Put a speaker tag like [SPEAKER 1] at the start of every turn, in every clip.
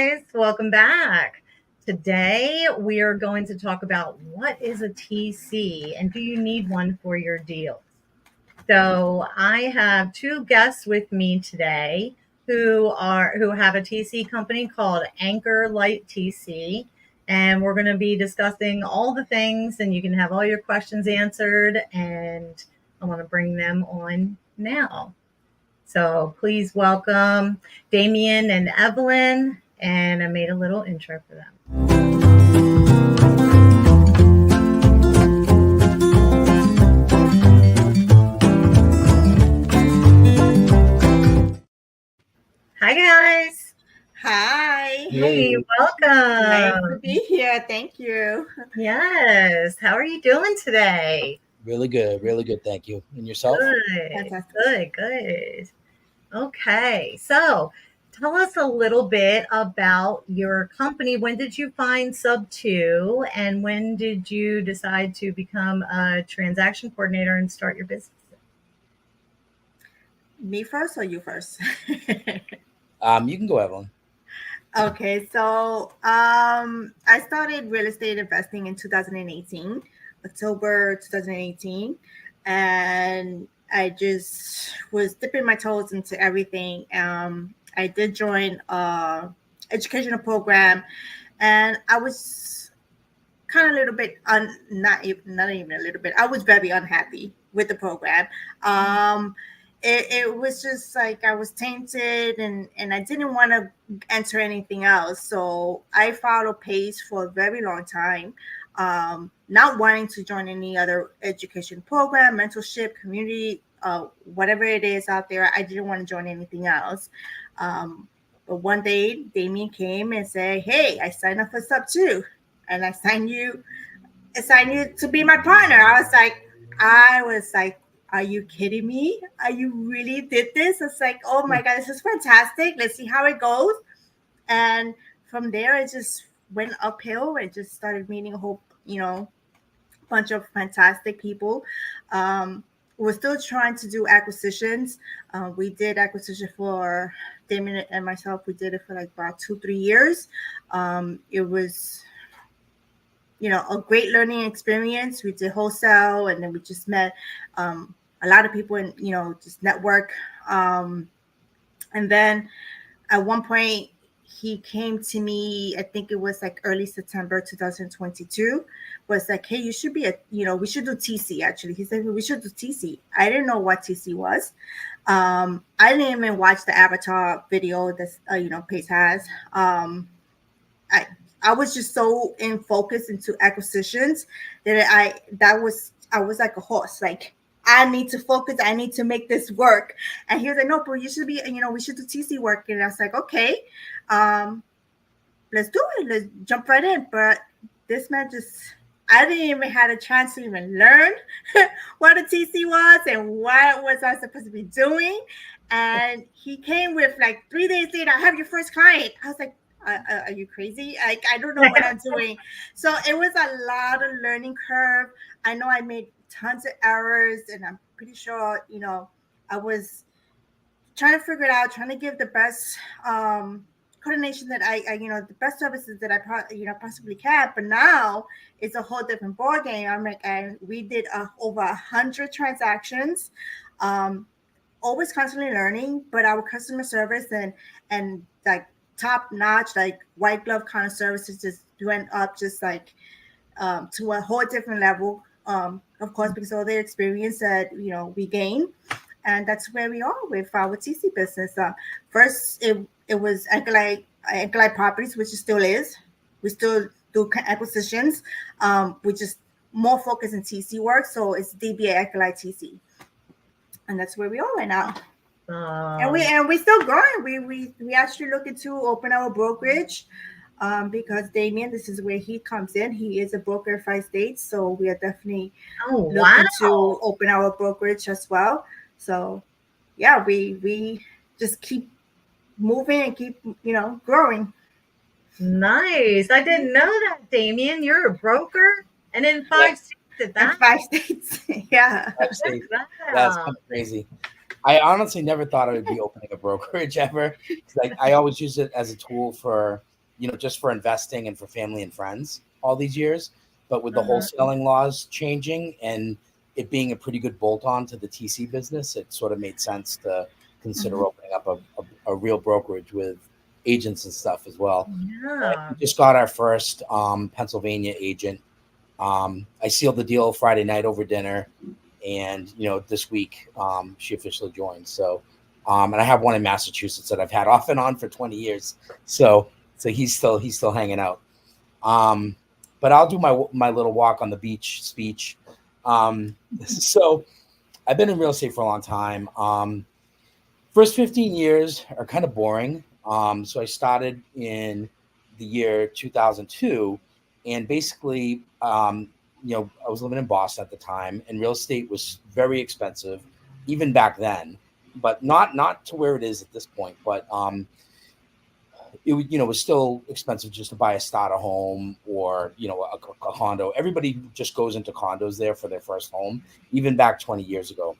[SPEAKER 1] guys, welcome back. Today we are going to talk about what is a TC and do you need one for your deals? So I have two guests with me today who have a TC company called Anchor Light TC, and we're going to be discussing all the things, and you can have all your questions answered. And I want to bring them on now. So please welcome Damien and Evelyn, and I made a little intro for them. Hi, guys.
[SPEAKER 2] Hi.
[SPEAKER 1] Hey,
[SPEAKER 2] Nice
[SPEAKER 1] welcome.
[SPEAKER 2] to be here. Thank you.
[SPEAKER 1] Yes. How are you doing today?
[SPEAKER 3] Really good. Thank you. And yourself?
[SPEAKER 1] Good,
[SPEAKER 2] Fantastic.
[SPEAKER 1] good. Okay. So tell us a little bit about your company. When did you find Sub2 and when did you decide to become a transaction coordinator and start your business?
[SPEAKER 2] Me first or you first?
[SPEAKER 3] You can go, Evelyn.
[SPEAKER 2] Okay, so I started real estate investing in 2018, October 2018, and I just was dipping my toes into everything. I did join a educational program, and I was kind of a little bit not even a little bit. I was very unhappy with the program. It was just like I was tainted, and I didn't want to enter anything else. So I followed pace for a very long time, not wanting to join any other education program, mentorship, community, whatever it is out there. I didn't want to join anything else. But one day, Damien came and said, "Hey, I signed up for Sub2, and I signed you to be my partner." I was like, are you kidding me? Are you really did this? It's like, oh my God, this is fantastic. Let's see how it goes. And from there, it just went uphill. I just started meeting a whole, bunch of fantastic people. We're still trying to do acquisitions. We did acquisition for Damien and myself. We did it for like about 2-3 years. It was a great learning experience. We did wholesale, and then we just met a lot of people and just network. And then at one point he came to me, I think it was like early September 2022, was like, hey, you should be we should do TC. Actually, he said we should do TC. I didn't know what TC was. I didn't even watch the Avatar video that Pace has. I was just so in focus into acquisitions that I was like a horse. Like, I need to focus. I need to make this work. And he was like, no, but you should be, we should do TC work. And I was like, okay, let's do it. Let's jump right in. But this man I didn't even have a chance to even learn what a TC was and what was I supposed to be doing. And he came with like 3 days later, I have your first client. I was like, are you crazy? Like, I don't know what I'm doing. So it was a lot of learning curve. I know I made tons of errors, and I'm pretty sure, I was trying to figure it out, trying to give the best coordination that I the best services that I possibly can. But now it's a whole different ball game. I'm like, and we did over 100 transactions. Always constantly learning, but our customer service and like top notch, like white glove kind of services just went up just like to a whole different level. Of course, because of all the experience that we gain, and that's where we are with our TC business. First, it was Anchor Properties, which it still is. We still do acquisitions. We just more focused in TC work, so it's DBA Anchor TC, and that's where we are right now. And we still growing. We actually looking to open our brokerage, because Damien, this is where he comes in. He is a broker in 5 states, so we are definitely looking to open our brokerage as well. So yeah, we just keep moving and keep growing.
[SPEAKER 1] Nice. I didn't know that, Damien. You're a broker, and in 5 states at that.
[SPEAKER 2] In 5 states, yeah.
[SPEAKER 3] 5 states. That's kind of crazy. I honestly never thought I would be opening a brokerage ever. Like, I always use it as a tool for just for investing and for family and friends all these years. But with the
[SPEAKER 1] Uh-huh.
[SPEAKER 3] wholesaling laws changing and it being a pretty good bolt-on to the TC business, it sort of made sense to consider opening up a real brokerage with agents and stuff as well.
[SPEAKER 1] Yeah.
[SPEAKER 3] We just got our first Pennsylvania agent. I sealed the deal Friday night over dinner, and this week she officially joined. So, and I have one in Massachusetts that I've had off and on for 20 years. So he's still hanging out. But I'll do my little walk on the beach speech. So I've been in real estate for a long time. First 15 years are kind of boring. So I started in the year 2002, and basically, I was living in Boston at the time, and real estate was very expensive, even back then, but not to where it is at this point. But it was still expensive just to buy a starter home or a condo. Everybody just goes into condos there for their first home, even back 20 years ago.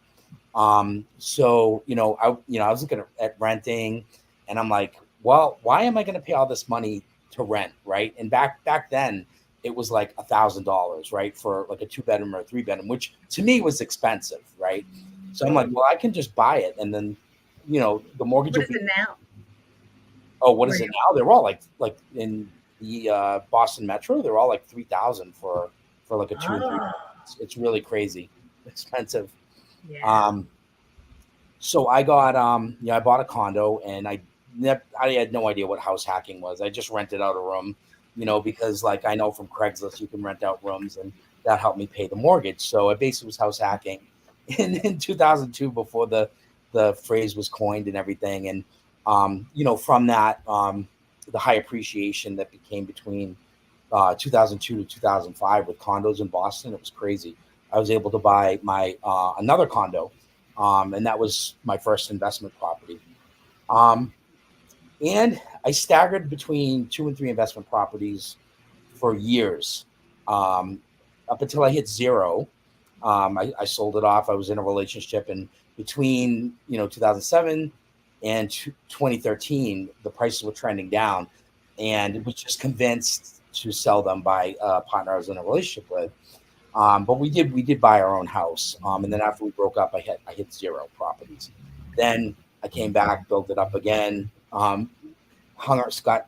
[SPEAKER 3] So I was looking at renting, and I'm like, well, why am I going to pay all this money to rent, right? And back then it was like $1,000, right, for like a 2-bedroom or a 3-bedroom, which to me was expensive, right? So I'm like, well, I can just buy it, and then the mortgage.
[SPEAKER 1] What is it now?
[SPEAKER 3] Oh, what is it now? They're all like in the Boston Metro, they're all like 3,000 for like a 2 and 3. It's really crazy expensive.
[SPEAKER 1] Yeah.
[SPEAKER 3] So I got I bought a condo, and I had no idea what house hacking was. I just rented out a room, because like I know from Craigslist you can rent out rooms, and that helped me pay the mortgage. So I basically was house hacking in 2002 before the phrase was coined and everything. And from that, the high appreciation that became between 2002 to 2005 with condos in Boston, it was crazy. I was able to buy my another condo, and that was my first investment property. And I staggered between 2 and 3 investment properties for years, up until I hit zero. I sold it off. I was in a relationship, and between 2007 and 2013, the prices were trending down, and was just convinced to sell them by a partner I was in a relationship with. But we did buy our own house, and then after we broke up, I hit 0 properties. Then I came back, built it up again.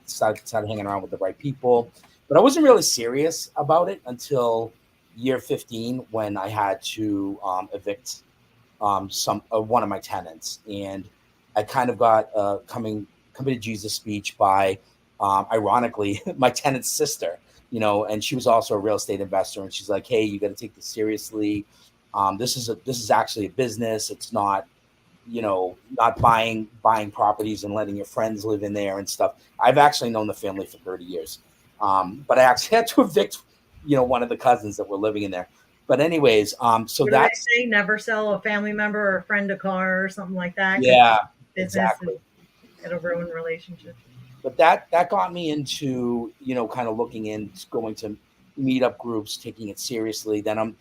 [SPEAKER 3] Started hanging around with the right people, but I wasn't really serious about it until year 15, when I had to evict one of my tenants, and I kind of got a coming to Jesus speech by, ironically, my tenant's sister. And she was also a real estate investor, and she's like, "Hey, you got to take this seriously. This is actually a business. It's not, not buying properties and letting your friends live in there and stuff." I've actually known the family for 30 years, but I actually had to evict, one of the cousins that were living in there. But anyways, so
[SPEAKER 1] what do
[SPEAKER 3] that's
[SPEAKER 1] they say? Never sell a family member or a friend a car or something like that.
[SPEAKER 3] yeah,
[SPEAKER 1] Business
[SPEAKER 3] exactly.
[SPEAKER 1] It'll ruin relationships.
[SPEAKER 3] But that got me into kind of looking in, going to meetup groups, taking it seriously. Then I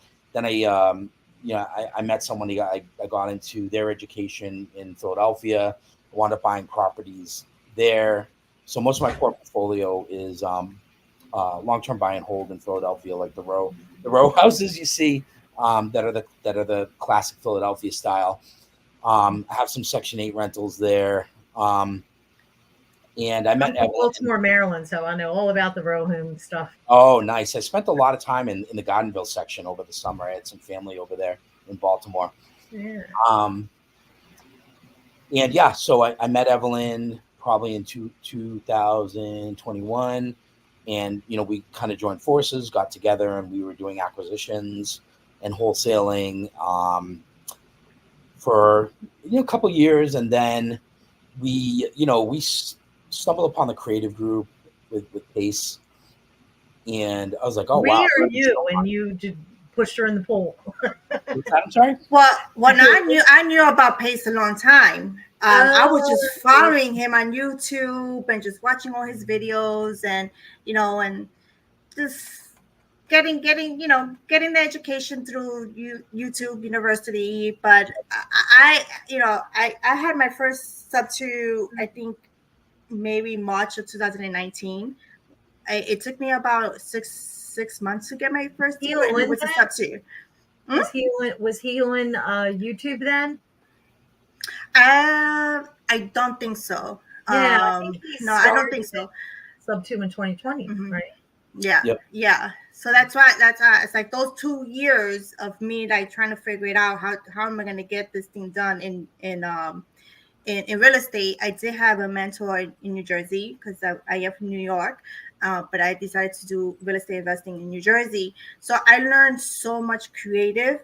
[SPEAKER 3] met somebody. I got into their education in Philadelphia. I wound up buying properties there. So most of my portfolio is long-term buy and hold in Philadelphia, like the row houses you see, that are the classic Philadelphia style. I have some Section 8 rentals there. And I met
[SPEAKER 1] I'm from Baltimore, Maryland, so I know all about the row home stuff.
[SPEAKER 3] Oh, nice. I spent a lot of time in the Gardenville section over the summer. I had some family over there in Baltimore.
[SPEAKER 1] Yeah.
[SPEAKER 3] And yeah, so I met Evelyn probably in 2021, and we kind of joined forces, got together, and we were doing acquisitions and wholesaling for a couple years, and then we stumbled upon the creative group with Pace, and I was like, oh
[SPEAKER 1] We
[SPEAKER 3] wow.
[SPEAKER 1] are you, and you just pushed her in the pool.
[SPEAKER 3] I'm sorry.
[SPEAKER 2] Well, when I knew about Pace a long time. I was just following him on YouTube and just watching all his videos, and and just getting the education through YouTube University. But I had my first sub to, I think, maybe March of 2019. It took me about six months to get my first deal, and it was a sub two.
[SPEAKER 1] Was he on YouTube then?
[SPEAKER 2] I don't think so.
[SPEAKER 1] Yeah, I think he
[SPEAKER 2] no, I don't think so.
[SPEAKER 1] Sub 2 in 2020, right?
[SPEAKER 2] Yeah,
[SPEAKER 3] Yep.
[SPEAKER 2] yeah. So that's why it's like those 2 years of me like trying to figure it out. How am I gonna get this thing done in real estate? I did have a mentor in New Jersey because I am from New York, but I decided to do real estate investing in New Jersey. So I learned so much creative.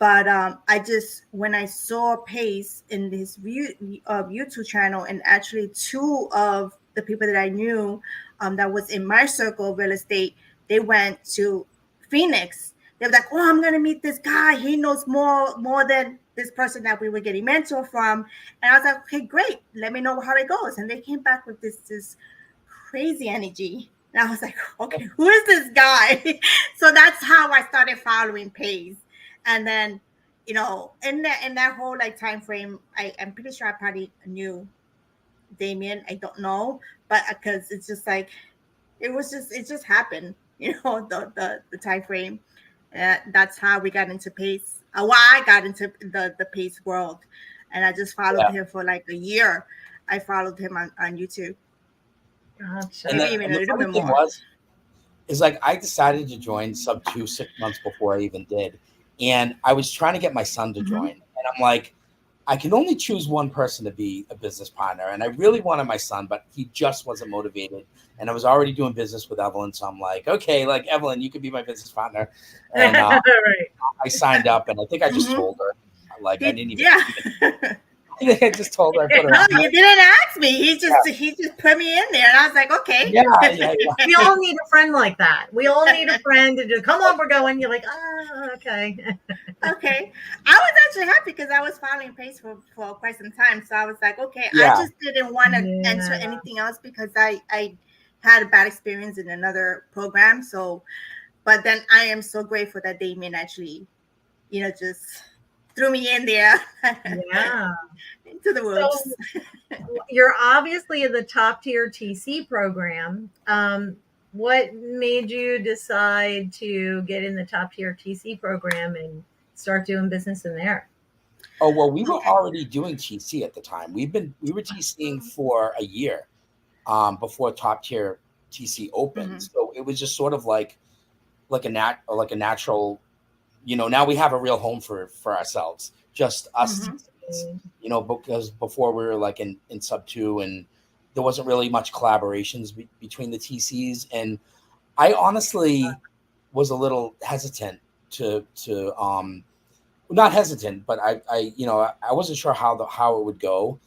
[SPEAKER 2] But I just, when I saw Pace in his YouTube channel, and actually 2 of the people that I knew that was in my circle of real estate, they went to Phoenix. They were like, "Oh, I'm gonna meet this guy. He knows more than this person that we were getting mentor from." And I was like, "Okay, great. Let me know how it goes." And they came back with this crazy energy. And I was like, "Okay, who is this guy?" So that's how I started following Pace. And then, in that whole like time frame, I'm pretty sure I probably knew Damien. I don't know, but because it's just like it just happened, the time frame. That's how we got into Pace. Why I got into the Pace world, and I just followed him for like a year. I followed him on YouTube.
[SPEAKER 1] Gotcha.
[SPEAKER 3] And
[SPEAKER 2] Maybe even a little bit more.
[SPEAKER 3] Is like I decided to join sub 2 6 months before I even did. And I was trying to get my son to join. And I'm like, I can only choose one person to be a business partner. And I really wanted my son, but he just wasn't motivated. And I was already doing business with Evelyn. So I'm like, okay, like Evelyn, you could be my business partner. And
[SPEAKER 1] Right.
[SPEAKER 3] I signed up, and I think I just told her. Like, I didn't even. I just told her. I put her
[SPEAKER 2] No,
[SPEAKER 3] on.
[SPEAKER 2] you didn't ask me. He just put me in there, and I was like, okay.
[SPEAKER 3] Yeah.
[SPEAKER 1] We all need a friend like that. We all need a friend to just come on, we're going. You're like, oh, okay.
[SPEAKER 2] Okay. I was actually happy because I was following Pace for quite some time. So I was like, okay, I just didn't want to enter anything else because I had a bad experience in another program. So, but then I am so grateful that Damien actually, just threw me in there.
[SPEAKER 1] Yeah.
[SPEAKER 2] Into the woods.
[SPEAKER 1] So, you're obviously in the top tier TC program. What made you decide to get in the top tier TC program and start doing business in there?
[SPEAKER 3] Oh, well, we were already doing TC at the time. We were TCing for a year before top tier TC opened. So it was just sort of like a natural, now we have a real home for ourselves, just us, because before we were like in sub 2, and there wasn't really much collaborations between the TCs. And I honestly was a little hesitant to not hesitant, but I wasn't sure how it would go.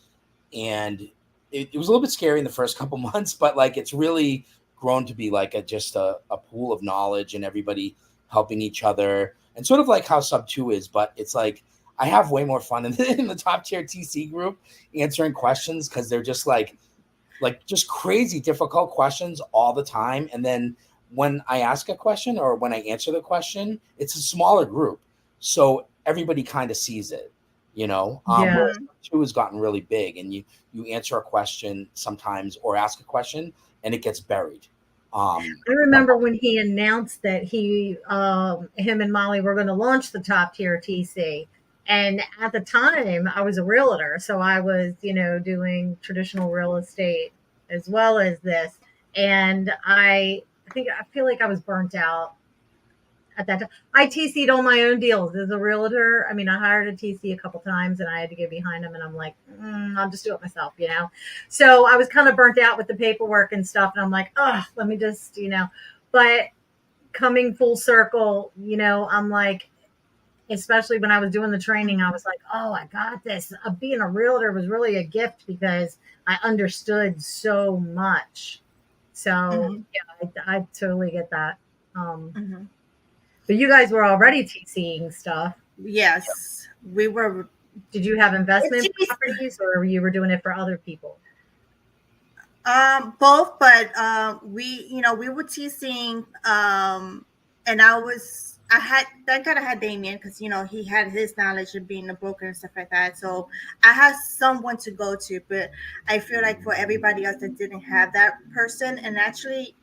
[SPEAKER 3] And it was a little bit scary in the first couple months, but like, it's really grown to be like just a pool of knowledge and everybody helping each other, and sort of like how sub 2 is, but it's like, I have way more fun in the top tier TC group answering questions, because they're just like just crazy difficult questions all the time. And then when I ask a question or when I answer the question, it's a smaller group, so everybody kind of sees it, whereas 2 has gotten really big, and you answer a question sometimes or ask a question and it gets buried.
[SPEAKER 1] I remember when he announced that him and Molly were going to launch the top tier TC. And at the time I was a realtor. So I was, doing traditional real estate as well as this. And I feel like I was burnt out at that time. I TC'd all my own deals as a realtor. I mean, I hired a TC a couple times and I had to get behind them, and I'm like, I'll just do it myself, So I was kind of burnt out with the paperwork and stuff. And I'm like, oh, let me just, but coming full circle, I'm like, especially when I was doing the training, I was like, oh, I got this. Being a realtor was really a gift because I understood so much. So yeah, I totally get that. But you guys were already TCing stuff.
[SPEAKER 2] Yes, we were.
[SPEAKER 1] Did you have investment properties, or you were doing it for other people?
[SPEAKER 2] Both, but we were TCing, and thank God I had Damien because he had his knowledge of being a broker and stuff like that. So I had someone to go to, but I feel like for everybody else that didn't have that person, and actually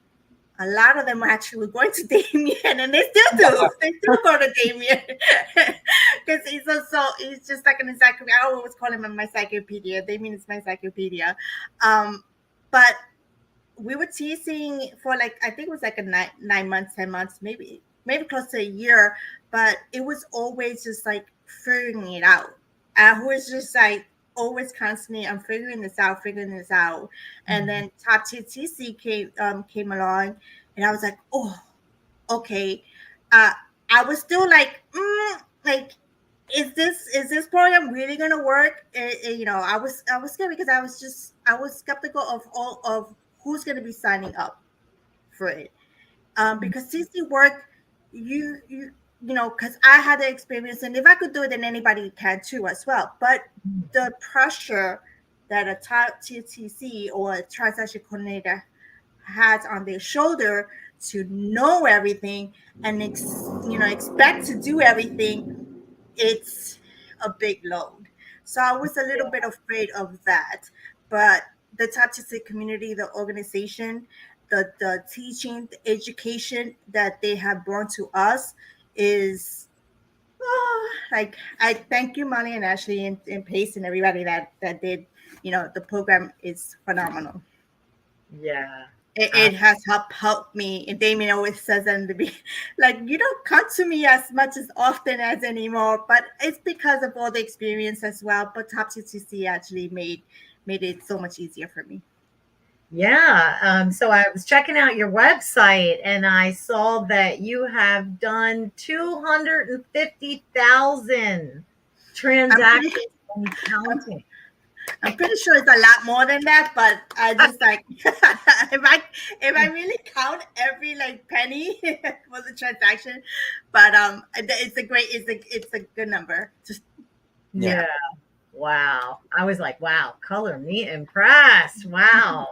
[SPEAKER 2] a lot of them actually were going to Damien, and they still do. They still go to Damien because he's just like an encyclopedia. I always call him my encyclopedia. Damien is my encyclopedia. But we were teasing for like I think it was like a 9 months, 10 months, maybe close to a year. But it was always just like figuring it out. I was just like always constantly, I'm figuring this out. And then Top Tier TC came along, and I was like, oh, okay. I was still like, is this program really gonna work? I was scared because I was skeptical of all of who's gonna be signing up for it. Because CC work, because I had the experience, and if I could do it, then anybody can too as well. But the pressure that a top tier TC or a transaction coordinator has on their shoulder to know everything and expect to do everything, it's a big load. So I was a little bit afraid of that. But the top tier community, the organization, the teaching, the education that they have brought to us is like I thank you, Molly and Ashley and Pace and everybody that did. The program is phenomenal.
[SPEAKER 1] Yeah.
[SPEAKER 2] It has helped me. And Damien always says in the beginning, like, you don't come to me as much as often as anymore, but it's because of all the experience as well. But Top TTC actually made it so much easier for me.
[SPEAKER 1] Yeah. So I was checking out your website and I saw that you have done 250,000 transactions and counting.
[SPEAKER 2] I'm pretty sure it's a lot more than that, but I just like if I really count every like penny for the transaction, but it's a good number. Just
[SPEAKER 1] yeah. Wow. I was like, wow, color me impressed. Wow.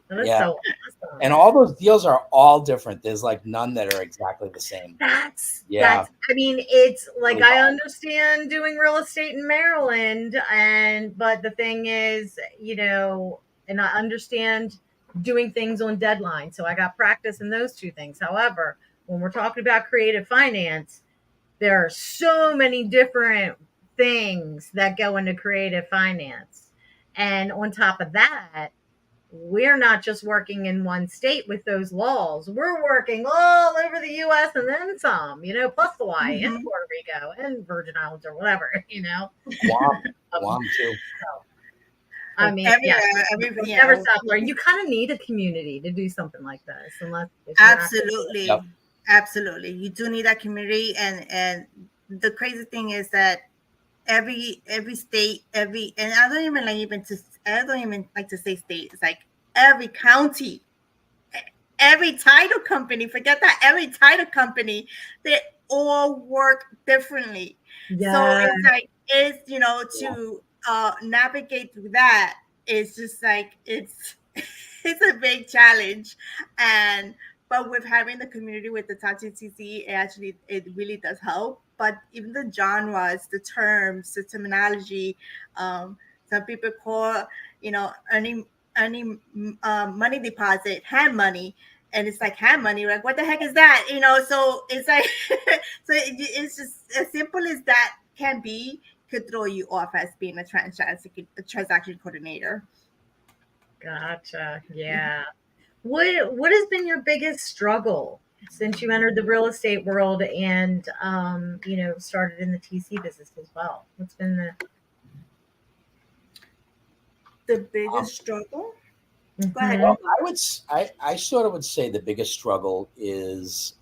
[SPEAKER 1] That's so awesome.
[SPEAKER 3] And all those deals are all different. There's like none that are exactly the same.
[SPEAKER 1] That's I mean, it's like I understand doing real estate in Maryland, but the thing is, and I understand doing things on deadline. So I got practice in those two things. However, when we're talking about creative finance, there are so many different things that go into creative finance. And on top of that, we're not just working in one state with those laws. We're working all over the U.S. and then some, plus Hawaii and Puerto Rico and Virgin Islands or whatever,
[SPEAKER 3] Guam too.
[SPEAKER 1] I mean, never stop learning. You kind of need a community to do something like this, unless
[SPEAKER 2] absolutely, absolutely, you do need that community. And the crazy thing is that every state, and I don't even like to say state. It's like every county, every title company. Forget that. Every title company, they all work differently. Yeah. So it's to navigate through that. It's just like it's a big challenge, but with having the community with the Top TTC, it really does help. But even the genres, the terms, the terminology, some people call, earning money deposit, hand money. And it's like hand money, like what the heck is that? So it's like, it's just as simple as that can be, could throw you off as being a transaction coordinator.
[SPEAKER 1] Gotcha. Yeah. What has been your biggest struggle since you entered the real estate world and started in the TC business as well? What's been
[SPEAKER 2] the biggest struggle?
[SPEAKER 1] Go ahead.
[SPEAKER 3] Well, I sort of would say the biggest struggle is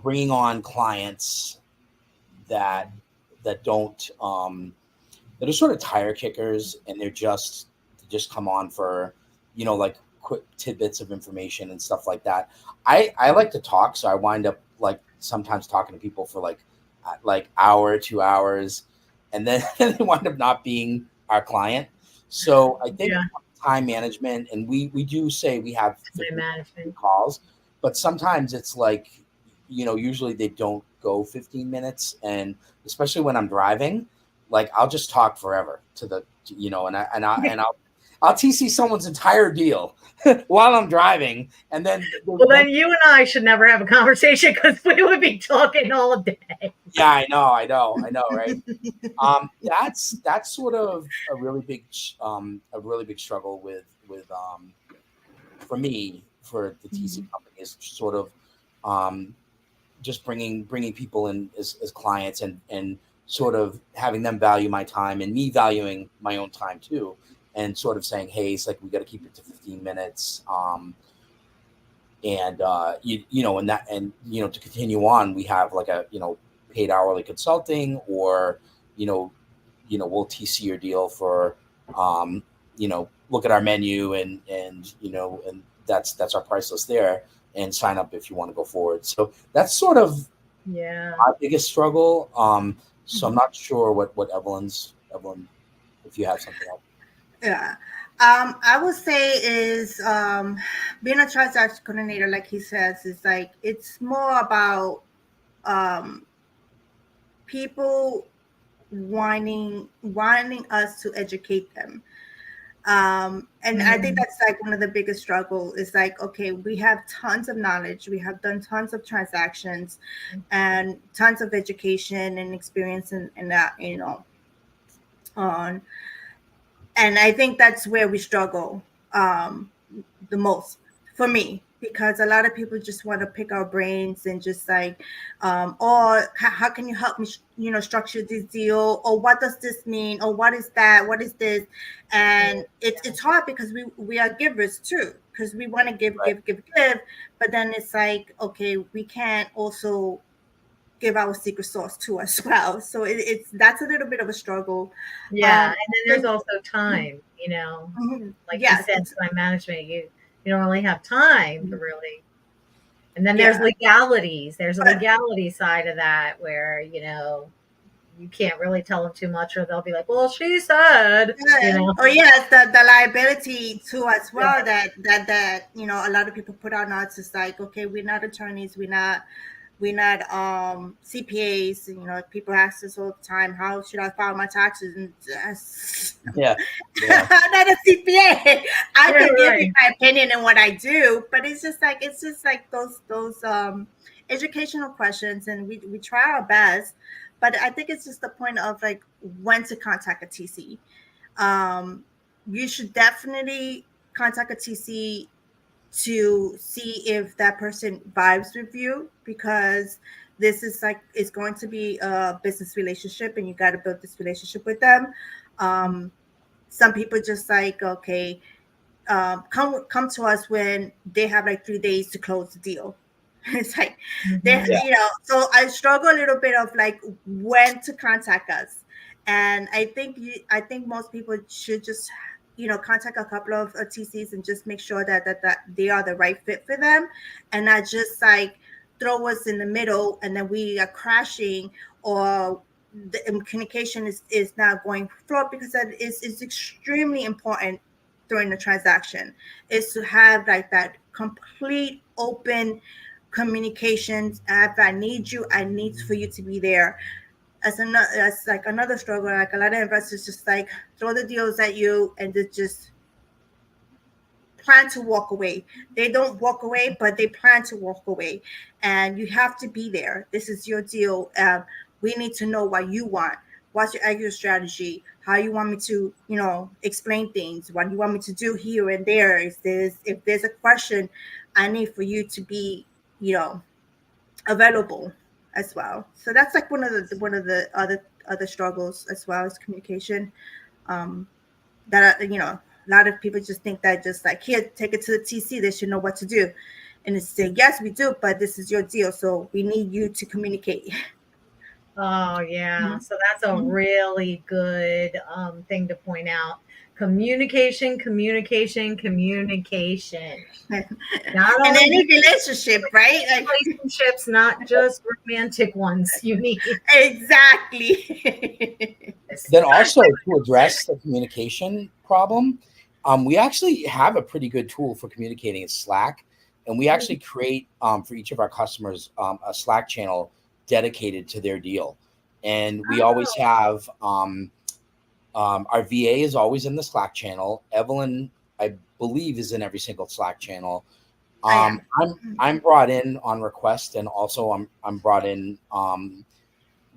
[SPEAKER 3] bringing on clients that don't that are sort of tire kickers, and they're just come on for like quick tidbits of information and stuff like that. I like to talk, so I wind up like sometimes talking to people for like hour, 2 hours, and then they wind up not being our client. So I think time management, and we do say we have 50 calls, but sometimes it's like, usually they don't go 15 minutes, and especially when I'm driving, like I'll just talk forever I'll TC someone's entire deal while I'm driving, and then
[SPEAKER 1] Well, then you and I should never have a conversation because we would be talking all day.
[SPEAKER 3] Yeah, I know, right? That's sort of a really big struggle with for me, for the TC company, is sort of just bringing people in as clients, and sort of having them value my time and me valuing my own time too, and sort of saying, hey, it's like we got to keep it to 15 minutes. And to continue on, we have like a paid hourly consulting, or we'll TC your deal for look at our menu, and that's our price list there, and sign up if you want to go forward. So that's sort of my biggest struggle. So I'm not sure what Evelyn, if you have something else.
[SPEAKER 2] Yeah. I would say is being a transaction coordinator, like he says, is like it's more about people wanting us to educate them. And I think that's like one of the biggest struggle is like, okay, we have tons of knowledge, we have done tons of transactions and tons of education and experience and that, on. And I think that's where we struggle the most for me, because a lot of people just want to pick our brains and just like, or how can you help me, structure this deal, or what does this mean, or what is that, what is this? And it's hard because we are givers too, because we want to give, but then it's like, okay, we can't also give our secret sauce too as well. So that's a little bit of a struggle.
[SPEAKER 1] And then there's also time, like you said, time management, you don't really have time to really. And then there's legalities. There's a legality side of that where, you can't really tell them too much, or they'll be like, well, she said.
[SPEAKER 2] Oh yes, the liability too as well, that a lot of people put on us. It's like, okay, we're not attorneys, we're not CPAs. People ask us all the time, how should I file my taxes? And I'm not a CPA. I can give you my opinion on what I do, but it's just like those educational questions, and we try our best. But I think it's just the point of like when to contact a TC. You should definitely contact a TC to see if that person vibes with you, because this is like, it's going to be a business relationship, and you got to build this relationship with them. Some people just like, okay, come to us when they have like 3 days to close the deal. It's like, so I struggle a little bit of like when to contact us. And I think most people should just contact a couple of TCs and just make sure that they are the right fit for them, and not just like throw us in the middle and then we are crashing, or the communication is not going through, because that is extremely important during the transaction, is to have like that complete open communications. If I need you, I need for you to be there. As another struggle, like a lot of investors just like throw the deals at you and they just plan to walk away. They don't walk away, but they plan to walk away, and you have to be there. This is your deal. We need to know what you want. What's your exit strategy? How you want me to, explain things? What you want me to do here and there? If there's a question, I need for you to be, available as well. So that's like one of the other struggles as well as communication. That a lot of people just think that just like, here, take it to the TC, they should know what to do. And it's saying, yes, we do, but this is your deal, so we need you to communicate.
[SPEAKER 1] Oh yeah, so that's a really good thing to point out. Communication.
[SPEAKER 2] Not in any relationship, right?
[SPEAKER 1] Relationships, not just romantic ones. You need
[SPEAKER 2] exactly.
[SPEAKER 3] Then also, to address the communication problem, we actually have a pretty good tool for communicating. It's Slack. and we actually create for each of our customers a Slack channel dedicated to their deal. And we always have our VA is always in the Slack channel. Evelyn, I believe, is in every single Slack channel. I'm brought in on request, and also I'm brought in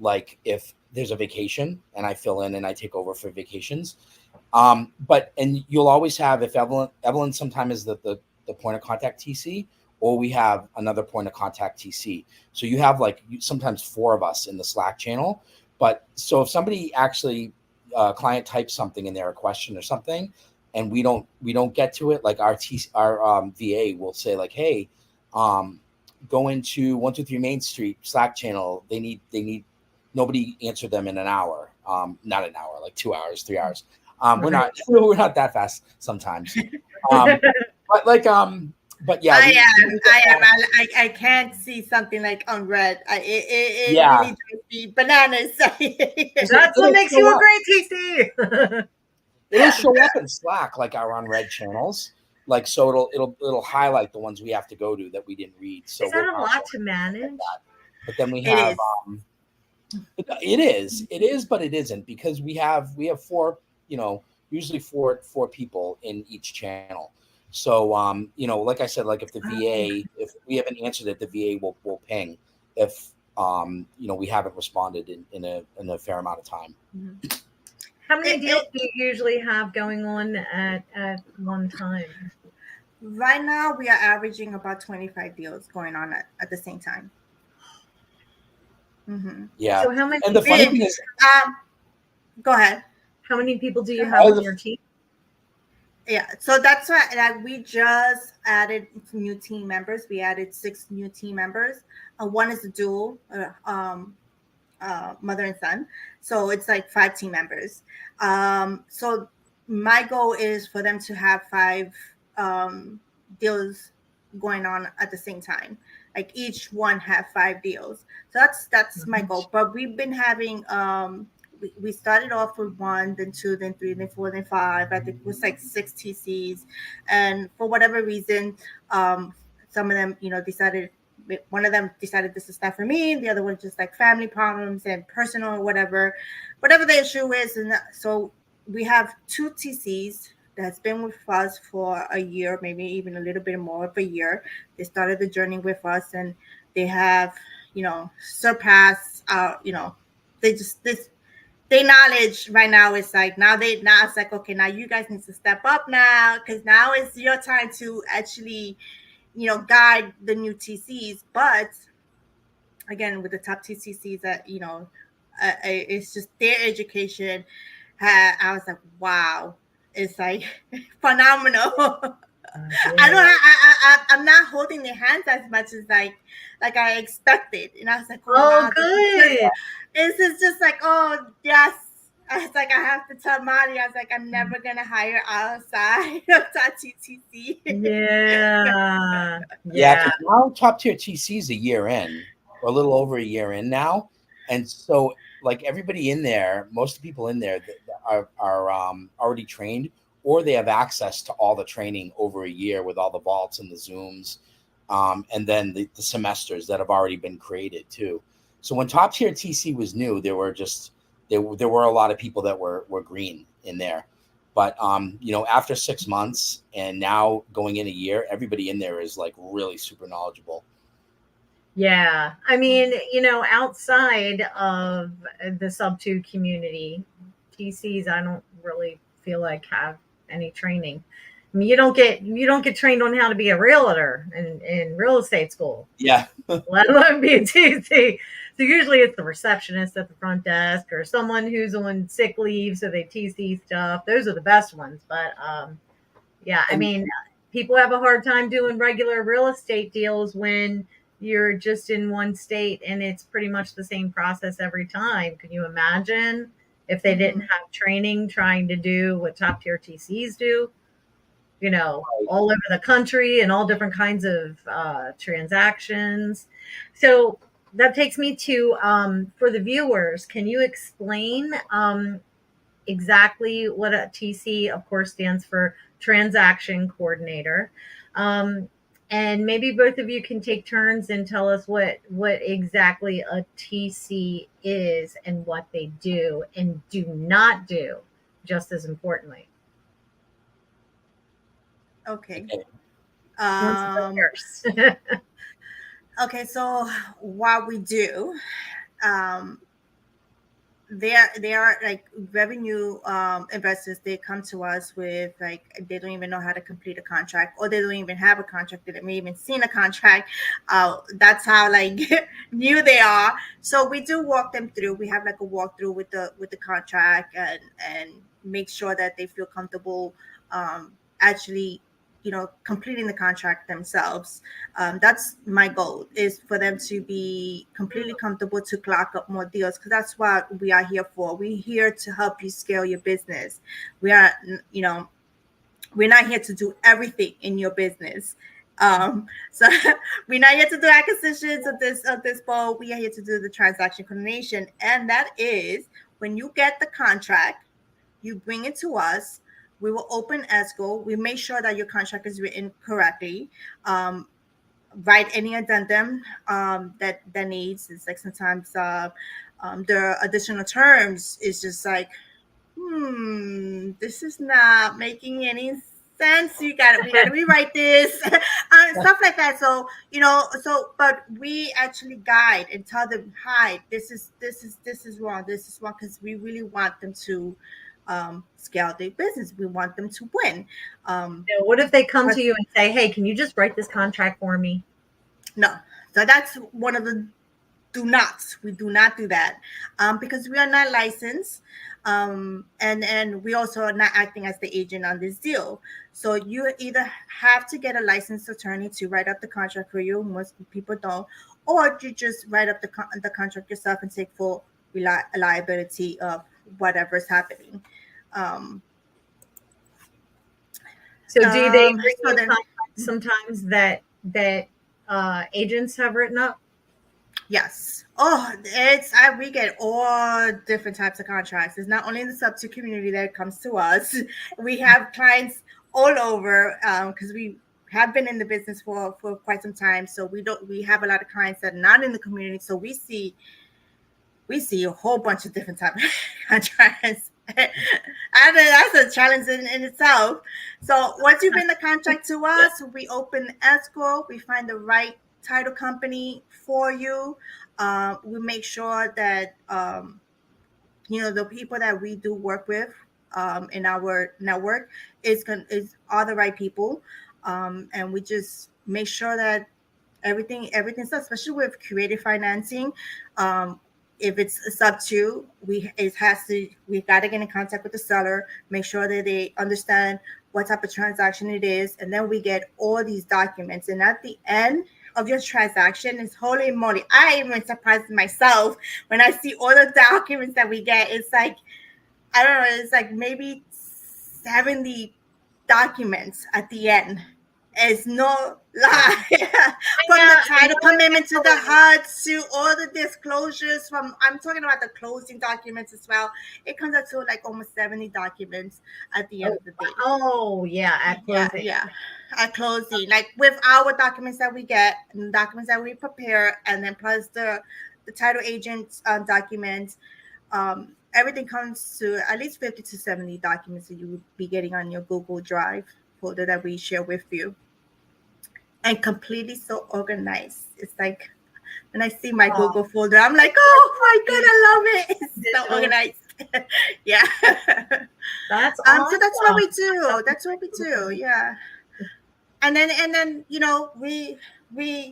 [SPEAKER 3] like if there's a vacation and I fill in and I take over for vacations. But you'll always have, if Evelyn sometimes is the point of contact TC, or we have another point of contact TC. So you have like sometimes 4 of us in the Slack channel. But so if somebody actually client types something in there, a question or something, and we don't get to it, like our VA will say like, hey, go into 123 Main Street Slack channel. They need nobody answered them in an hour. Not an hour, like 2 hours, 3 hours. We're not that fast sometimes. But like but yeah,
[SPEAKER 2] I can't see something like unread. It really does be bananas.
[SPEAKER 1] That's what makes you a great TC.
[SPEAKER 3] It'll show up in Slack like our unread channels. Like, so it'll highlight the ones we have to go to that we didn't read. So
[SPEAKER 1] is that a lot to manage?
[SPEAKER 3] But then we have it is, but it isn't, because we have 4, usually four people in each channel. So like I said, like if the VA, if we haven't answered it, the VA will ping if we haven't responded in a fair amount of time.
[SPEAKER 1] Mm-hmm. How many deals do you usually have going on at one time?
[SPEAKER 2] Right now, we are averaging about 25 deals going on at the same time.
[SPEAKER 3] Mm-hmm. Yeah.
[SPEAKER 1] So how many?
[SPEAKER 3] And the funny thing is,
[SPEAKER 2] go ahead.
[SPEAKER 1] How many people do you have on your team?
[SPEAKER 2] Yeah, so that's why we just added new team members. We added 6 new team members. One is a dual, mother and son. So it's like 5 team members. So my goal is for them to have 5 deals going on at the same time. Like each one have 5 deals. So that's my goal. But we've been having we started off with 1, then 2, then 3, then 4, then 5. I think it was like 6 TCs. And for whatever reason, some of them, decided, one of them decided this is not for me. The other one just like family problems and personal or whatever the issue is. And so we have 2 TCs that's been with us for a year, maybe even a little bit more of a year. They started the journey with us, and they have, surpassed our, their knowledge right now is like, now it's like, okay, now you guys need to step up now, because now it's your time to actually, guide the new TCs. But again, with the top TCs that, it's just their education. I was like, wow, it's like phenomenal. I'm not holding their hands as much as like I expected, and I was like,
[SPEAKER 1] wow, good.
[SPEAKER 2] It's just like, oh yes. I was like, I have to tell Marty. I was like, I'm never gonna hire outside of top TC.
[SPEAKER 1] Yeah.
[SPEAKER 3] Yeah. Now top tier TC is a year in, or a little over a year in now, and so like everybody in there, most of the people in there that are already trained, or they have access to all the training over a year with all the vaults and the Zooms, and then the semesters that have already been created too. So when top tier TC was new, there were a lot of people that were green in there. But after 6 months and now going in a year, everybody in there is like really super knowledgeable.
[SPEAKER 1] Yeah. I mean, outside of the sub 2 community, TCs, I don't really feel like have any training. I mean, you don't get trained on how to be a realtor in real estate school.
[SPEAKER 3] Yeah.
[SPEAKER 1] Let alone be a TC. So usually it's the receptionist at the front desk, or someone who's on sick leave, so they TC stuff. Those are the best ones. But yeah, I mean, people have a hard time doing regular real estate deals when you're just in one state and it's pretty much the same process every time. Can you imagine if they didn't have training trying to do what top tier TCs do? All over the country and all different kinds of transactions. So that takes me to, for the viewers, can you explain exactly what a TC, of course, stands for transaction coordinator. And maybe both of you can take turns and tell us what exactly a TC is and what they do and do not do, just as importantly.
[SPEAKER 2] Okay.
[SPEAKER 3] Okay.
[SPEAKER 1] Who wants to go first?
[SPEAKER 2] Okay, so what we do, um, they are like revenue investors. They come to us with like they don't even know how to complete a contract, or they don't even have a contract. They haven't even seen a contract. That's how like new they are. So we do walk them through. We have like a walkthrough with the contract, and make sure that they feel comfortable actually, completing the contract themselves. That's my goal, is for them to be completely comfortable to clock up more deals, because that's what we are here for. We're here to help you scale your business. We are, we're not here to do everything in your business. So we're not here to do acquisitions of this boat. We are here to do the transaction coordination, and that is when you get the contract, you bring it to us. We will open escrow. We make sure that your contract is written correctly. Write any addendum that needs. It's like sometimes the additional terms is just like, this is not making any sense. We gotta rewrite this, stuff like that. So but we actually guide and tell them, hi, this is wrong. This is wrong, because we really want them to scale their business. We want them to win.
[SPEAKER 1] What if they come
[SPEAKER 2] But
[SPEAKER 1] to you and say, hey, can you just write this contract for me?
[SPEAKER 2] no, so that's one of the do nots. We do not do that, because we are not licensed, and we also are not acting as the agent on this deal. So you either have to get a licensed attorney to write up the contract for you. Most people don't, or you just write up the contract yourself and take full liability of whatever's happening. Um,
[SPEAKER 1] So do they bring
[SPEAKER 2] so
[SPEAKER 1] you
[SPEAKER 2] then,
[SPEAKER 1] contracts sometimes that agents have written up?
[SPEAKER 2] yes. Oh, we get all different types of contracts. It's not only in the sub-2 community that comes to us. We have clients all over, because we have been in the business for quite some time. So we have a lot of clients that are not in the community. So we see a whole bunch of different types of contracts. I mean, that's a challenge in itself. So once you bring the contract to us, we open escrow. We find the right title company for you. We make sure that the people that we do work with in our network are the right people, and we just make sure that everything's done, especially with creative financing. If it's a sub-2, we got to get in contact with the seller, make sure that they understand what type of transaction it is, and then we get all these documents. And at the end of your transaction, is holy moly, I even surprised myself when I see all the documents that we get. It's like, I don't know, it's like maybe 70 documents at the end. It's no lie. From the title commitment to the HUD to all the disclosures, I'm talking about the closing documents as well. It comes up to like almost 70 documents at the end of the day.
[SPEAKER 1] Oh, yeah, at closing.
[SPEAKER 2] Yeah. At closing, like with our documents that we get and documents that we prepare, and then plus the title agent's documents. Everything comes to at least 50 to 70 documents that you would be getting on your Google Drive folder that we share with you. And completely so organized. It's like when I see my Google folder, I'm like, oh my God, I love it. It's so organized. Yeah.
[SPEAKER 1] That's awesome.
[SPEAKER 2] So that's what we do. That's what we do. Yeah. And then we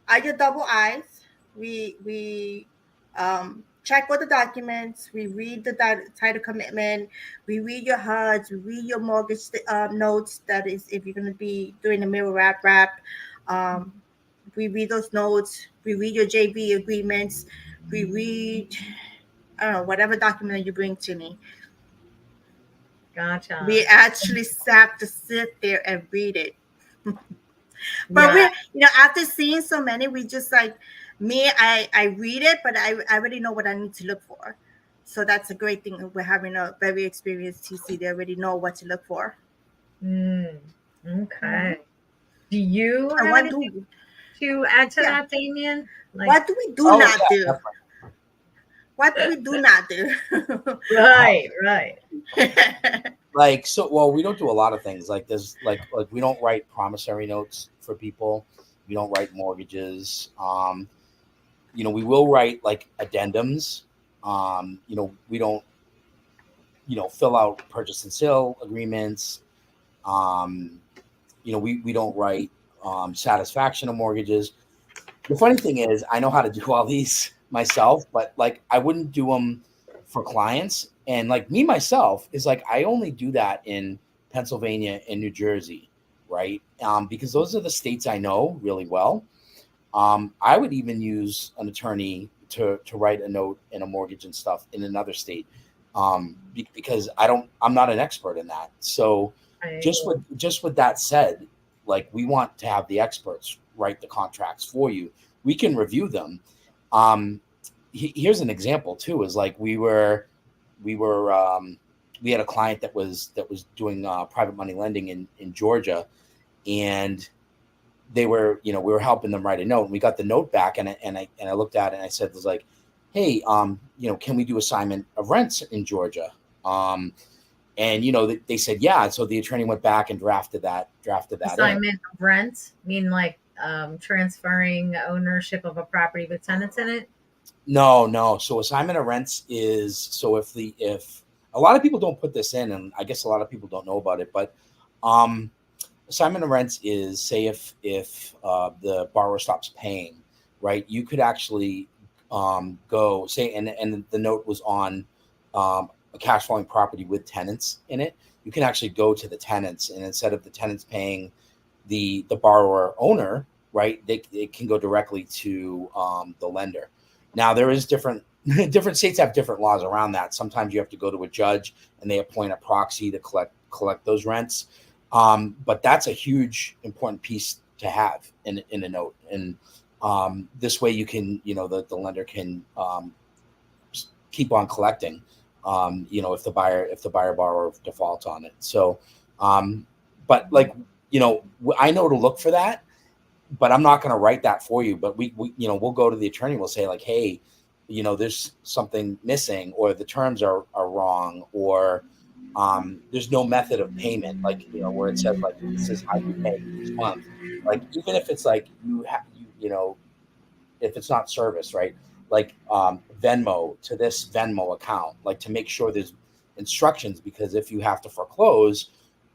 [SPEAKER 2] are your double eyes. We check all the documents. We read the title commitment. We read your HUDs. We read your mortgage notes. That is, if you're going to be doing a mirror wrap. We read those notes. We read your JV agreements. We read, I don't know, whatever document that you bring to me.
[SPEAKER 1] Gotcha.
[SPEAKER 2] We actually have to sit there and read it. But we, after seeing so many, we just like me. I read it, but I already know what I need to look for. So that's a great thing. We're having a very experienced TC. They already know what to look for.
[SPEAKER 1] Okay. Do you
[SPEAKER 2] And
[SPEAKER 1] have
[SPEAKER 2] what
[SPEAKER 1] anything
[SPEAKER 2] do
[SPEAKER 1] to add to
[SPEAKER 2] yeah,
[SPEAKER 1] that, Damien? Like,
[SPEAKER 2] what do we do
[SPEAKER 3] Oh
[SPEAKER 2] not
[SPEAKER 3] yeah,
[SPEAKER 2] do? What do we do not do?
[SPEAKER 1] right, right.
[SPEAKER 3] like so. Well, we don't do a lot of things. Like there's like we don't write promissory notes for people. We don't write mortgages. We will write like addendums. We don't fill out purchase and sale agreements. Um, we don't write satisfaction of mortgages. The funny thing is, I know how to do all these myself, but like I wouldn't do them for clients. And like me myself is like I only do that in Pennsylvania and New Jersey, right? Because those are the states I know really well. I would even use an attorney to write a note and a mortgage and stuff in another state, because I'm not an expert in that. So
[SPEAKER 1] Right.
[SPEAKER 3] just with that said, like we want to have the experts write the contracts for you. We can review them. Um, Here's an example too. Is like we were we had a client that was doing private money lending in Georgia, and they were, we were helping them write a note, and we got the note back, and I looked at it and I said, was like, hey, can we do assignment of rents in Georgia? And they said yeah. So the attorney went back and drafted that in.
[SPEAKER 1] Assignment of rent, mean like transferring ownership of a property with tenants in it?
[SPEAKER 3] No, no. So assignment of rents is, so if a lot of people don't put this in, and I guess a lot of people don't know about it, but um, assignment of rents is, say if the borrower stops paying, right? You could actually go say, and the note was on a cash flowing property with tenants in it. You can actually go to the tenants, and instead of the tenants paying the borrower owner, right, it can go directly to the lender. Now there is different different states have different laws around that. Sometimes you have to go to a judge and they appoint a proxy to collect those rents. But that's a huge important piece to have in a note. And this way you can, the lender can keep on collecting, if the buyer borrower defaults on it. So, but like, I know to look for that, but I'm not going to write that for you. But we'll go to the attorney. We'll say like, hey, there's something missing, or the terms are wrong, or there's no method of payment, like, where it says like, this is how you pay each month. Like, even if it's like if it's not service, right? Like Venmo to this Venmo account, like to make sure there's instructions, because if you have to foreclose,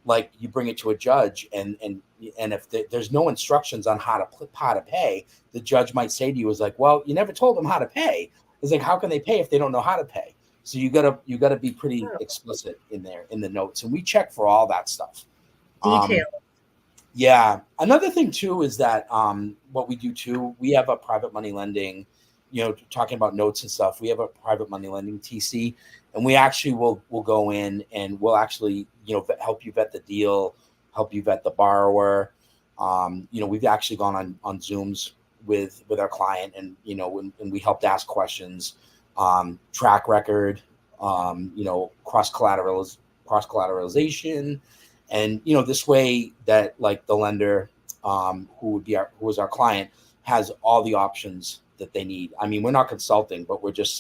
[SPEAKER 3] like you bring it to a judge, and if there's no instructions on how to pay, the judge might say to you is like, well, you never told them how to pay. It's like, how can they pay if they don't know how to pay? So you gotta be pretty explicit in there in the notes, and we check for all that stuff.
[SPEAKER 1] Detail.
[SPEAKER 3] Yeah. Another thing too is that what we do too, we have a private money lending, talking about notes and stuff. We have a private money lending TC, and we actually will go in and we'll actually, help you vet the deal, help you vet the borrower. We've actually gone on Zooms with our client, and when we helped ask questions, track record, cross collateralization. And this way that like the lender, who was our client, has all the options that they need. I mean, we're not consulting, but we're just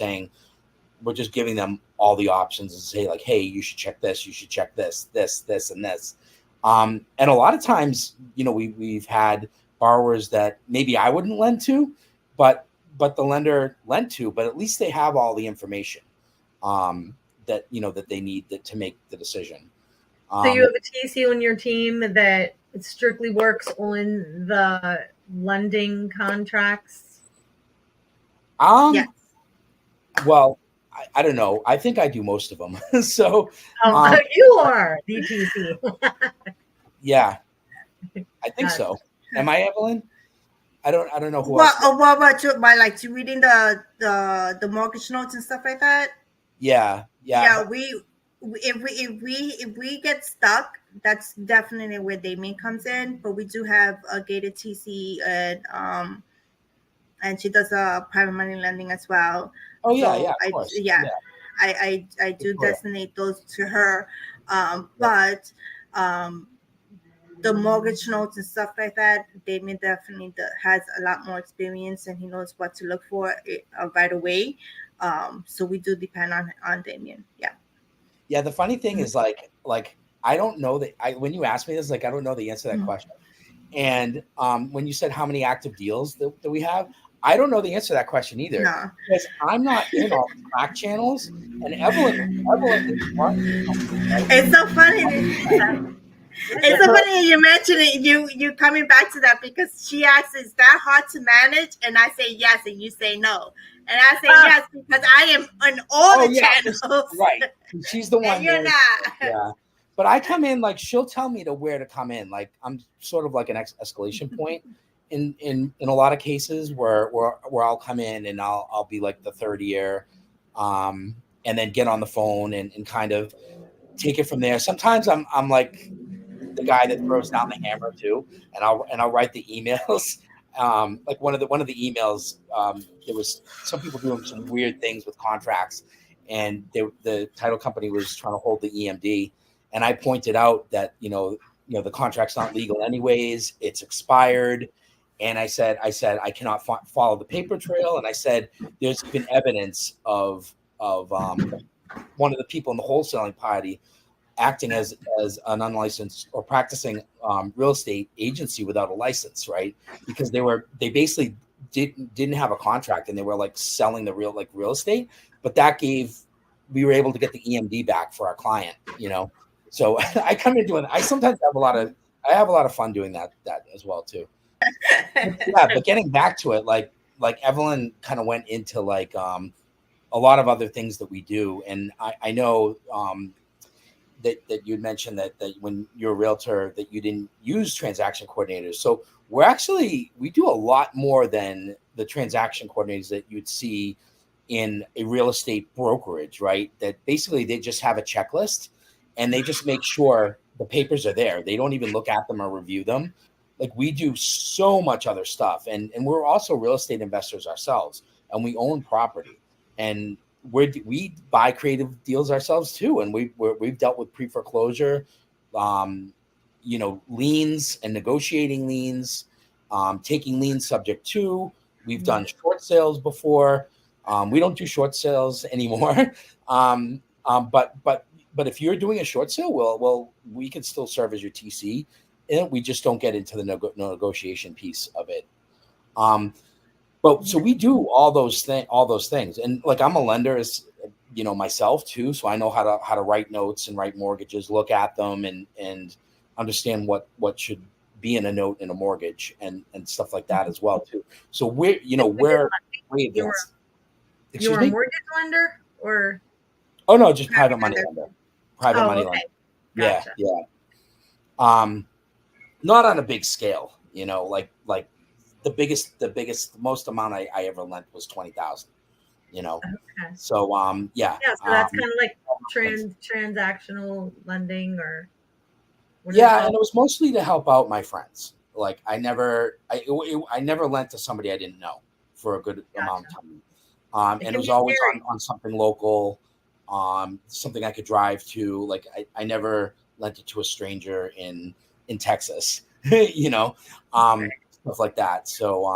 [SPEAKER 3] giving them all the options and say like, hey, you should check this, you should check this, and this. And a lot of times, we've had borrowers that maybe I wouldn't lend to, but the lender lent to, but at least they have all the information that they need to make the decision.
[SPEAKER 1] So you have a TC on your team that strictly works on the lending contracts?
[SPEAKER 2] Yes.
[SPEAKER 3] Well, I don't know. I think I do most of them. So
[SPEAKER 1] You are the TC.
[SPEAKER 3] yeah, I think so. Am I, Evelyn? I don't know who
[SPEAKER 2] What
[SPEAKER 3] else.
[SPEAKER 2] what about you, by like you reading the mortgage notes and stuff like that?
[SPEAKER 3] Yeah.
[SPEAKER 2] Yeah, if we get stuck, that's definitely where Damien comes in. But we do have a gated TC, and she does a private money lending as well.
[SPEAKER 3] Oh yeah,
[SPEAKER 2] So
[SPEAKER 3] yeah, of course.
[SPEAKER 2] I do
[SPEAKER 3] Victoria.
[SPEAKER 2] designate those to her.
[SPEAKER 3] Yeah.
[SPEAKER 2] But the mortgage notes and stuff like that, Damien definitely has a lot more experience and he knows what to look for right away. So we do depend on Damien. Yeah.
[SPEAKER 3] Yeah. The funny thing is like I don't know that when you ask me this, like I don't know the answer to that question. And when you said how many active deals that we have, I don't know the answer to that question either.
[SPEAKER 2] No.
[SPEAKER 3] Because I'm not in all the Slack channels, and Evelyn is running.
[SPEAKER 2] It's so funny. It's so funny you mention it. You coming back to that because she asks, "Is that hard to manage?" And I say yes, and you say no, and I say yes because I am on all the channels.
[SPEAKER 3] Right, she's the one.
[SPEAKER 2] And you're not.
[SPEAKER 3] Yeah, but I come in like she'll tell me where to come in. Like I'm sort of like an escalation point in a lot of cases where I'll come in and I'll be like the third year, and then get on the phone and kind of take it from there. Sometimes I'm like the guy that throws down the hammer too, and I'll write the emails. Like one of the emails, there was some people doing some weird things with contracts, and the title company was trying to hold the EMD, and I pointed out that the contract's not legal anyways, it's expired, and I said I cannot follow the paper trail, and I said there's been evidence of one of the people in the wholesaling party acting as an unlicensed or practicing real estate agency without a license, right? Because they basically didn't have a contract and they were like selling the real estate, but we were able to get the EMD back for our client, So I come in doing. I sometimes have a lot of fun doing that as well too. Yeah, but getting back to it, like Evelyn kind of went into like a lot of other things that we do, and I know. That you'd mentioned that when you're a realtor that you didn't use transaction coordinators. So we do a lot more than the transaction coordinators that you'd see in a real estate brokerage, right? That basically they just have a checklist and they just make sure the papers are there. They don't even look at them or review them. Like we do so much other stuff. And we're also real estate investors ourselves and we own property. And we buy creative deals ourselves too, and we've dealt with pre-foreclosure, liens and negotiating liens, taking liens subject to. We've done short sales before. We don't do short sales anymore, but if you're doing a short sale, well, we can still serve as your TC, and we just don't get into the negotiation piece of it. But so we do all those things, and like I'm a lender, as myself too, so I know how to write notes and write mortgages, look at them, and understand what should be in a note in a mortgage and stuff like that as well too. So we're advanced.
[SPEAKER 1] You were a mortgage lender or?
[SPEAKER 3] Oh no, just private money lender. Private money
[SPEAKER 1] okay.
[SPEAKER 3] lender.
[SPEAKER 1] Gotcha.
[SPEAKER 3] Yeah. Not on a big scale, like. The biggest, most amount I ever lent was $20,000. Okay. So yeah.
[SPEAKER 1] Yeah, so that's kind of like transactional lending, or.
[SPEAKER 3] Yeah, and it was mostly to help out my friends. Like I never lent to somebody I didn't know for a good amount of time. And it was always on something local, something I could drive to. Like I never lent it to a stranger in Texas, stuff like that. So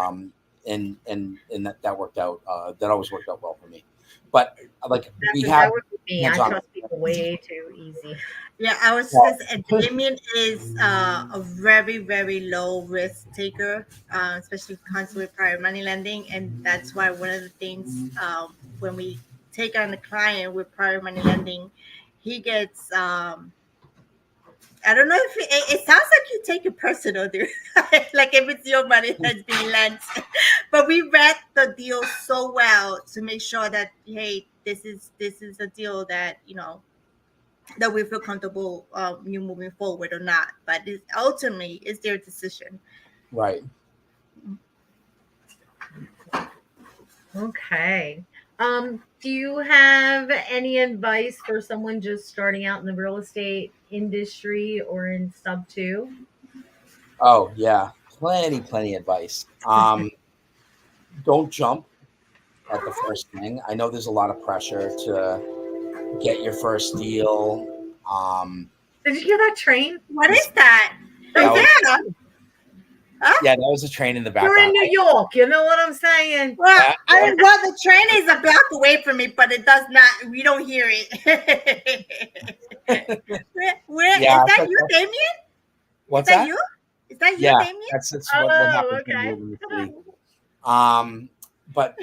[SPEAKER 3] and that worked out. That always worked out well for me. But like
[SPEAKER 1] I trust people way too easy.
[SPEAKER 2] Yeah, I was just Damien is a very, very low risk taker, especially comes with private money lending, and that's why one of the things when we take on the client with private money lending, he gets I don't know if it sounds like you take it personal, dude. Like if it's your money that's being lent. But we read the deal so well to make sure that, hey, this is a deal that, that we feel comfortable you moving forward or not. But ultimately, it's their decision.
[SPEAKER 3] Right.
[SPEAKER 1] Okay. Do you have any advice for someone just starting out in the real estate industry or in sub 2?
[SPEAKER 3] Oh yeah, plenty advice. Don't jump at the first thing. I know there's a lot of pressure to get your first deal.
[SPEAKER 1] Did you hear that train?
[SPEAKER 2] What is that?
[SPEAKER 3] That was,
[SPEAKER 2] Yeah. Huh?
[SPEAKER 3] yeah, that was a train in the
[SPEAKER 1] You're in
[SPEAKER 3] background.
[SPEAKER 1] New York. You know what I'm saying?
[SPEAKER 2] Well,
[SPEAKER 3] Yeah.
[SPEAKER 2] well, the train is a block away from me, but it does not. We don't hear it. Where
[SPEAKER 3] Yeah.
[SPEAKER 2] is that? You, Damien?
[SPEAKER 3] What's
[SPEAKER 2] Is that
[SPEAKER 3] that?
[SPEAKER 2] you? Is that you,
[SPEAKER 3] Yeah,
[SPEAKER 2] Damien?
[SPEAKER 3] that's what
[SPEAKER 1] Oh,
[SPEAKER 3] happens when you
[SPEAKER 1] okay.
[SPEAKER 3] live in the city. But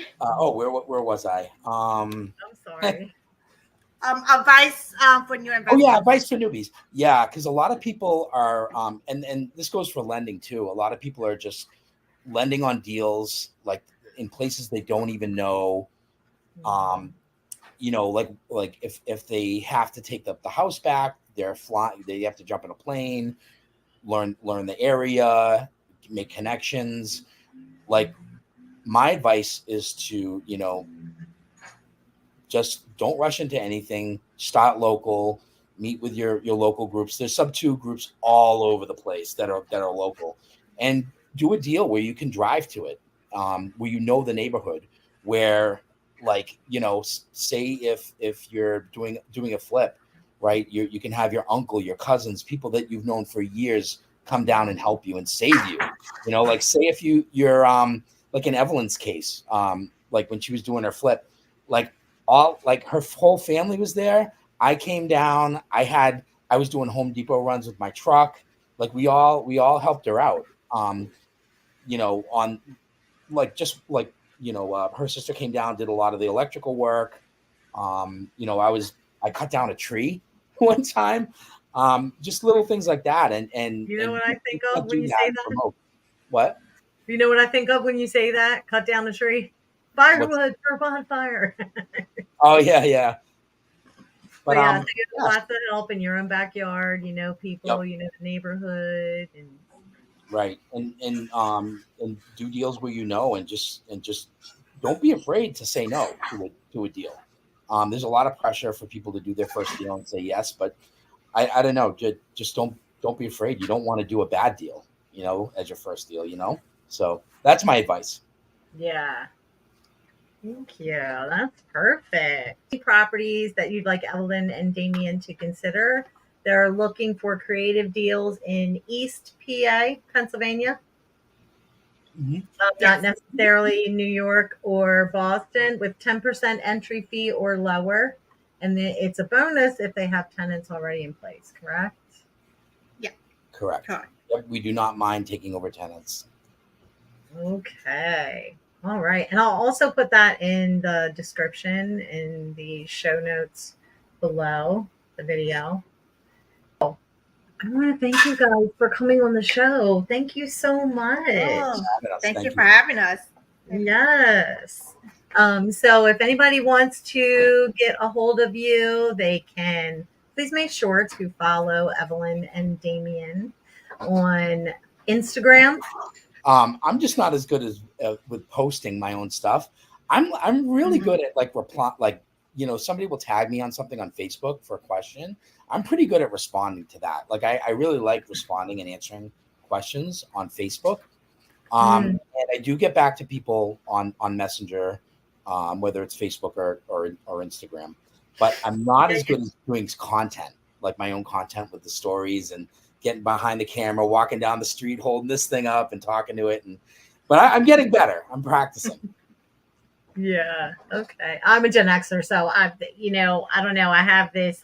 [SPEAKER 3] where was I?
[SPEAKER 1] I'm sorry.
[SPEAKER 2] Advice for new
[SPEAKER 3] Oh yeah,
[SPEAKER 2] investors.
[SPEAKER 3] advice for newbies. Yeah, because a lot of people are, and this goes for lending too. A lot of people are just lending on deals like in places they don't even know. Like if they have to take the house back, they're flying. They have to jump in a plane, learn the area, make connections. Like my advice is to just don't rush into anything. Start local. Meet with your local groups. There's sub two groups all over the place that are local, and do a deal where you can drive to it, where you know the neighborhood. Where say if you're doing a flip, right? You can have your uncle, your cousins, people that you've known for years come down and help you and save you. Like say if you're like in Evelyn's case, like when she was doing her flip, like her whole family was there. I came down. I was doing Home Depot runs with my truck. Like we all helped her out. On like just like her sister came down, did a lot of the electrical work. I cut down a tree one time. Just little things like that. And
[SPEAKER 1] You know what I think of when
[SPEAKER 3] do
[SPEAKER 1] you
[SPEAKER 3] that
[SPEAKER 1] say
[SPEAKER 3] and
[SPEAKER 1] that?
[SPEAKER 3] promote. What?
[SPEAKER 1] You know what I think of when you say that? Cut down the tree. Firewood for a bonfire.
[SPEAKER 3] Oh yeah.
[SPEAKER 1] But
[SPEAKER 3] But
[SPEAKER 1] yeah, so you have
[SPEAKER 3] yeah,
[SPEAKER 1] lots of help in your own backyard. You know people.
[SPEAKER 3] yep.
[SPEAKER 1] You know the neighborhood, and
[SPEAKER 3] Right. And do deals where and just don't be afraid to say no to a deal. There's a lot of pressure for people to do their first deal and say yes, but I don't know, just don't be afraid. You don't want to do a bad deal, as your first deal. So that's my advice.
[SPEAKER 1] yeah. Thank you. That's perfect. Properties that you'd like Evelyn and Damien to consider. They're looking for creative deals in East PA, Pennsylvania.
[SPEAKER 3] Mhm.
[SPEAKER 1] Not necessarily New York or Boston, with 10% entry fee or lower. And it's a bonus if they have tenants already in place, correct?
[SPEAKER 2] Yeah.
[SPEAKER 3] Correct. Yep, we do not mind taking over tenants.
[SPEAKER 1] Okay. All right. And I'll also put that in the description in the show notes below the video. I want to thank you guys for coming on the show. Thank you so much.
[SPEAKER 2] Oh, thank you for having us.
[SPEAKER 1] Yes. So if anybody wants to get a hold of you, they can please make sure to follow Evelyn and Damien on Instagram.
[SPEAKER 3] I'm just not as good as with posting my own stuff. I'm really good at reply. Somebody will tag me on something on Facebook for a question. I'm pretty good at responding to that. Like I really like responding and answering questions on Facebook. And I do get back to people on Messenger, whether it's Facebook or Instagram. But I'm not as good as doing content, like my own content with the stories and getting behind the camera, walking down the street, holding this thing up and talking to it. But I'm getting better. I'm practicing.
[SPEAKER 1] Yeah. Okay. I'm a Gen Xer, so I don't know. I have this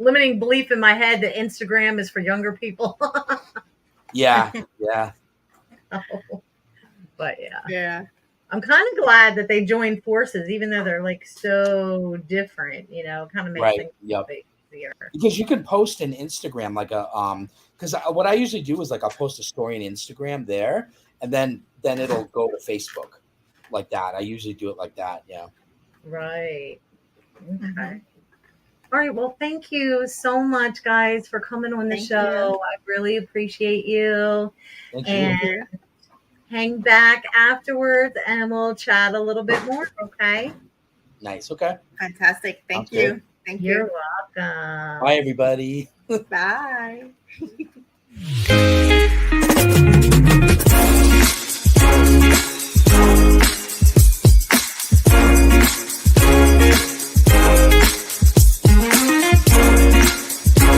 [SPEAKER 1] limiting belief in my head that Instagram is for younger people.
[SPEAKER 3] Yeah.
[SPEAKER 1] But
[SPEAKER 2] yeah.
[SPEAKER 1] I'm kind of glad that they joined forces, even though they're like so different. Kind of makes things a bit easier.
[SPEAKER 3] Because you can post in Instagram because what I usually do is I'll post a story on Instagram there, and then it'll go to Facebook like that. I usually do it like that. Yeah.
[SPEAKER 1] Right. Okay. All right. Well, thank you so much, guys, for coming on the show. I really appreciate you.
[SPEAKER 3] Thank
[SPEAKER 1] you. Hang back afterwards and we'll chat a little bit more. Okay.
[SPEAKER 3] Nice. Okay.
[SPEAKER 2] Fantastic. Thank you.
[SPEAKER 3] Good.
[SPEAKER 2] Thank
[SPEAKER 1] You're
[SPEAKER 2] you.
[SPEAKER 1] welcome.
[SPEAKER 3] Bye, everybody.
[SPEAKER 2] Bye.